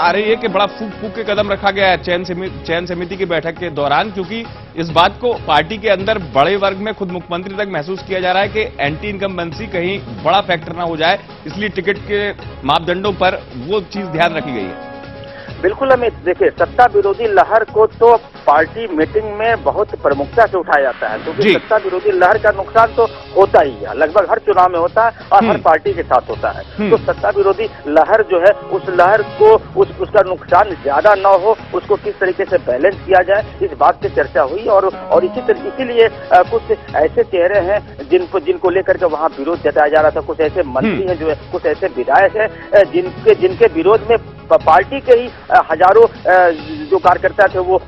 आ रही है कि बड़ा फूक फूक के कदम रखा गया है चयन समिति की बैठक के दौरान, क्योंकि इस बात को पार्टी के अंदर बड़े वर्ग में खुद मुख्यमंत्री तक महसूस किया जा रहा है कि एंटी इनकम्बेंसी कहीं बड़ा फैक्टर ना हो जाए, इसलिए टिकट के मापदंडों पर वो चीज ध्यान रखी गई है। बिल्कुल अमित, देखिए सत्ता विरोधी लहर को तो पार्टी मीटिंग में बहुत प्रमुखता से उठाया जाता है, क्योंकि सत्ता विरोधी लहर का नुकसान तो होता ही है, लगभग हर चुनाव में होता है और हर पार्टी के साथ होता है। तो सत्ता विरोधी लहर जो है, उस लहर को उसका नुकसान ज्यादा न हो, उसको किस तरीके से बैलेंस किया जाए, इस बात पे चर्चा हुई। और इसीलिए कुछ ऐसे चेहरे हैं जिनको लेकर के वहाँ विरोध जताया जा रहा था। कुछ ऐसे मंत्री हैं, जो कुछ ऐसे विधायक हैं जिनके विरोध में पार्टी के ही हजारों जो कार्यकर्ता थे वो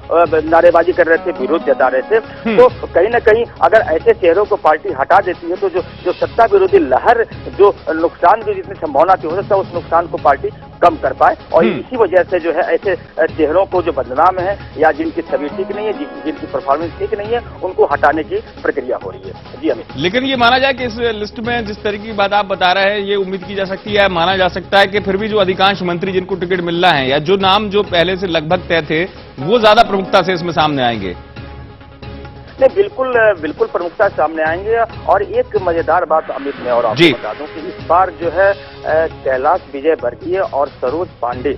नारेबाजी कर रहे थे, विरोध जता रहे थे। तो कहीं ना कहीं अगर ऐसे चेहरों को पार्टी हटा देती है तो जो सत्ता विरोधी लहर जो नुकसान की जितनी संभावना थी, हो सकता है उस नुकसान को पार्टी कम कर पाए। और इसी वजह से जो है ऐसे चेहरों को जो बदनाम है या जिनकी छवि ठीक नहीं है, जिनकी परफॉर्मेंस ठीक नहीं है, उनको हटाने की प्रक्रिया हो रही है। जी अमित, लेकिन ये माना जाए कि इस लिस्ट में जिस तरीके की बात आप बता रहे हैं, ये उम्मीद की जा सकती है, माना जा सकता है कि फिर भी जो अधिकांश मंत्री जिनको टिकट मिल रहा है या जो नाम जो पहले से लगभग तय थे, वो ज्यादा प्रमुखता से इसमें सामने आएंगे। नहीं, बिल्कुल प्रमुखता सामने आएंगे। और एक मजेदार बात अमित मैं और आपको बता दूं कि इस बार जो है कैलाश विजयवर्गीय और सरोज पांडे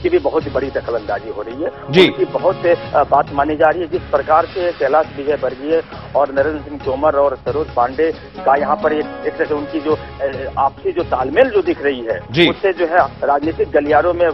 की भी बहुत बड़ी दखलंदाजी हो रही है। उनकी बहुत बात मानी जा रही है। जिस प्रकार से कैलाश विजयवर्गीय और नरेंद्र सिंह तोमर और सरोज पांडे का यहाँ पर एक तरह से उनकी जो आपसी जो तालमेल जो दिख रही है, उससे जो है राजनीतिक गलियारों में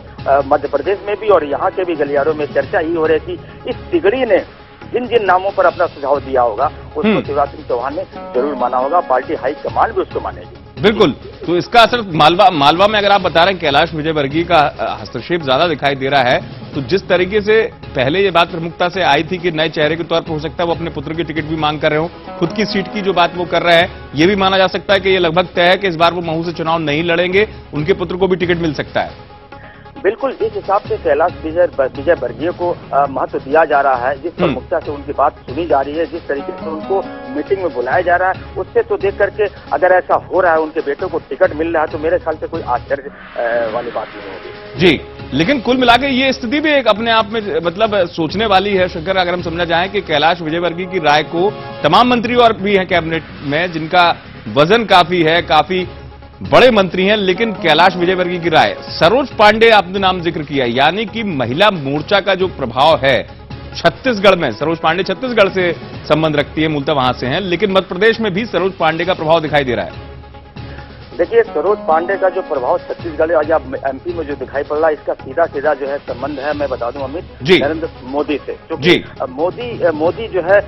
मध्य प्रदेश में भी और यहाँ के भी गलियारों में चर्चा ही हो रही थी। इस तिगड़ी ने जिन नामों पर अपना सुझाव दिया होगा उसको शिवराज सिंह चौहान ने जरूर माना होगा, पार्टी हाईकमान भी उसको मानेगी। बिल्कुल। तो इसका असर मालवा में अगर आप बता रहे हैं कैलाश विजयवर्गीय का हस्तक्षेप ज्यादा दिखाई दे रहा है, तो जिस तरीके से पहले ये बात प्रमुखता से आई थी कि नए चेहरे के तौर पर हो सकता है वो अपने पुत्र की टिकट भी मांग कर रहे हो, खुद की सीट की जो बात वो कर रहे हैं, ये भी माना जा सकता है कि ये लगभग तय है कि इस बार वो महू से चुनाव नहीं लड़ेंगे, उनके पुत्र को भी टिकट मिल सकता है। बिल्कुल, जिस हिसाब से कैलाश विजयवर्गीय को महत्व दिया जा रहा है, जिस प्रमुखता से उनकी बात सुनी जा रही है, जिस तरीके से उनको मीटिंग में बुलाया जा रहा है, उससे तो देख करके अगर ऐसा हो रहा है, उनके बेटों को टिकट मिल रहा है, तो मेरे ख्याल से कोई आश्चर्य वाली बात नहीं होगी। जी, लेकिन कुल मिलाकर ये स्थिति भी एक अपने आप में मतलब सोचने वाली है शंकर, अगर हम समझा जाए कि कैलाश विजयवर्गीय की राय को तमाम मंत्री और भी हैं कैबिनेट में जिनका वजन काफी है, काफी बड़े मंत्री हैं, लेकिन कैलाश विजयवर्गीय की राय, सरोज पांडे आपने नाम जिक्र किया, यानी कि महिला मोर्चा का जो प्रभाव है छत्तीसगढ़ में, सरोज पांडे छत्तीसगढ़ से संबंध रखती है, मूलतः वहां से हैं, लेकिन मध्य प्रदेश में भी सरोज पांडे का प्रभाव दिखाई दे रहा है। देखिए, सरोज पांडे का जो प्रभाव छत्तीसगढ़ या एमपी में जो दिखाई पड़ रहा है, इसका सीधा जो है संबंध है, मैं बता दूं अमित, नरेंद्र मोदी से। क्योंकि मोदी जो है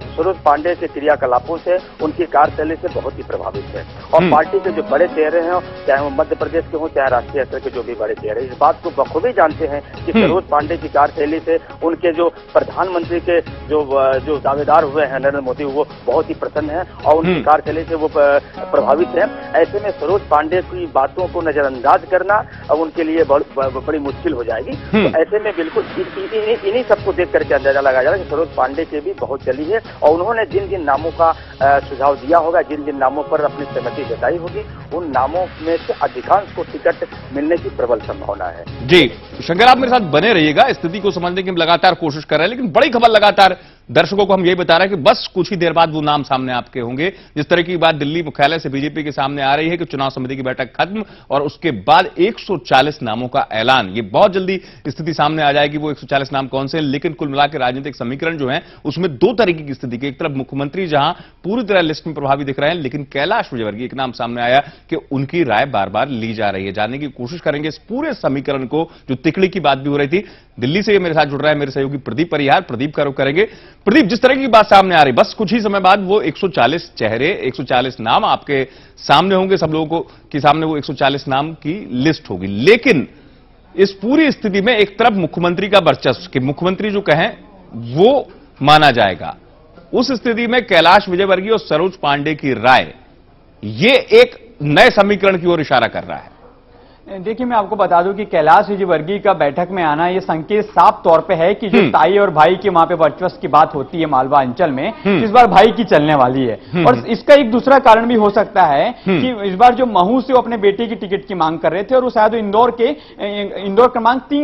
सरोज पांडे के क्रियाकलापों से, उनकी कार्यशैली से बहुत ही प्रभावित है। और पार्टी के जो बड़े चेहरे हैं, चाहे वो मध्य प्रदेश के हों चाहे राष्ट्रीय स्तर के जो भी बड़े चेहरे, इस बात को बखूबी जानते हैं कि सरोज पांडे की कार्यशैली से उनके जो प्रधानमंत्री के जो दावेदार हुए हैं नरेंद्र मोदी, वो बहुत ही प्रसन्न है और उनकी कार्यशैली से वो प्रभावित है। ऐसे में सरोज पांडे की बातों को नजरअंदाज करना अब उनके लिए बड़ी मुश्किल हो जाएगी। तो ऐसे में बिल्कुल इन्हीं सबको देख करके अंदाजा लगाया जा रहा है कि सरोज पांडे की भी बहुत चली है और उन्होंने जिन नामों का सुझाव दिया होगा, जिन नामों पर अपनी सहमति जताई होगी, उन नामों में से अधिकांश को टिकट मिलने की प्रबल संभावना है। जी शंकर, आप मेरे साथ बने रहिएगा, स्थिति को समझने की हम लगातार कोशिश कर रहे हैं, लेकिन बड़ी खबर लगातार दर्शकों को हम यही बता रहे हैं कि बस कुछ ही देर बाद वो नाम सामने आपके होंगे। जिस तरह की बात दिल्ली मुख्यालय से बीजेपी के सामने आ रही है कि चुनाव समिति की बैठक खत्म और उसके बाद 140 नामों का ऐलान, ये बहुत जल्दी स्थिति सामने आ जाएगी, वो 140 नाम कौन से हैं। लेकिन कुल मिलाकर राजनीतिक समीकरण जो है उसमें दो तरीके की स्थिति की, एक तरफ मुख्यमंत्री जहां पूरी तरह लिस्ट में प्रभावी दिख रहे हैं, लेकिन कैलाश विजयवर्गीय एक नाम सामने आया कि उनकी राय बार बार ली जा रही है। जानने की कोशिश करेंगे इस पूरे समीकरण को, जो तिकड़ी की बात भी हो रही थी। दिल्ली से मेरे साथ जुड़ रहा है मेरे सहयोगी प्रदीप परिहार। प्रदीप का रुख करेंगे। प्रदीप, जिस तरह की बात सामने आ रही, बस कुछ ही समय बाद वो 140 चेहरे, 140 नाम आपके सामने होंगे, सब लोगों को के सामने वो 140 नाम की लिस्ट होगी। लेकिन इस पूरी स्थिति में एक तरफ मुख्यमंत्री का वर्चस्व कि मुख्यमंत्री जो कहें वो माना जाएगा, उस स्थिति में कैलाश विजयवर्गीय और सरोज पांडे की राय, ये एक नए समीकरण की ओर इशारा कर रहा है। देखिए, मैं आपको बता दूं कि कैलाश विजयवर्गीय का बैठक में आना ये संकेत साफ तौर पे है कि जो ताई और भाई की वहां पे वर्चस्व की बात होती है मालवा अंचल में, इस बार भाई की चलने वाली है। और इसका एक दूसरा कारण भी हो सकता है कि इस बार जो महू से वो अपने बेटे की टिकट की मांग कर रहे थे और वो शायद इंदौर क्रमांक 3